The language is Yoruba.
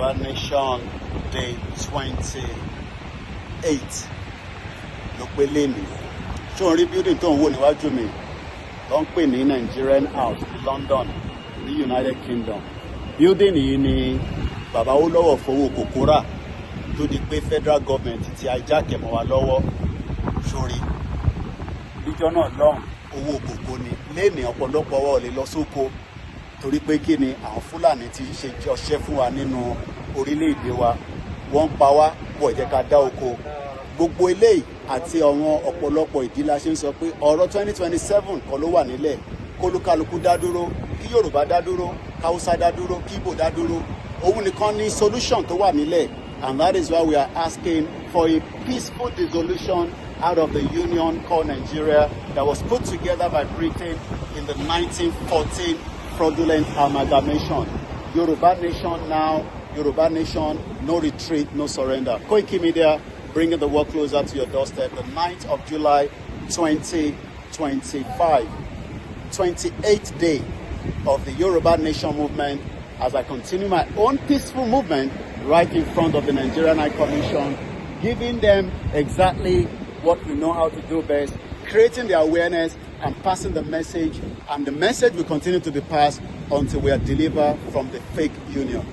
Yoruba Nation Day 28 ló pé lénìí. Ṣé o rí building tó ń wò níwájú mi tó ń pè ní Nigerian House ní London ní United Kingdom? Building yìí ni bàbá Awólọ́wọ̀ fowó kòkó rà tó di pé federal government ti hijack mọ́ wa lọ́wọ́. Sórí níjọ́ náà lọ́hùn owó kòkó ni lénìí ọ̀pọ̀lọpọ̀ wa ò lè lọ sóko torí pé kí ni àwọn Fúlàní ti ṣe ọṣẹ́ fún wa nínú orílẹ̀-èdè wa, wọ́n ń pa wá wọ́n jẹ́ ká dá oko. Gbogbo eléyìí àti àwọn ọ̀pọ̀lọpọ̀ ìdí la ṣe ń sọ pé ọ̀rọ̀ 2027 kan ló wà nílẹ̀, kólúkálukú dá dúró, kí Yorùbá dá dúró, káwúsá dá dúró, kí Ìgbò dá dúró. Òun nìkan ní solution tó wà nílẹ̀, and that is why we are asking for a peaceful dissolution out of the union called Nigeria that was put together by Britain in the 1914 fraudulent amalgamation. Yoruba Nation now, Yoruba Nation, no retreat, no surrender. Koiki Media, bringing the work closer to your doorstep. The 9th of July, 2025. 28th day of the Yoruba Nation movement as I continue my own peaceful movement right in front of the Nigerian High Commission, giving them exactly what we know how to do best, creating the awareness and passing the message, and the message will continue to be passed until we are delivered from the fake union.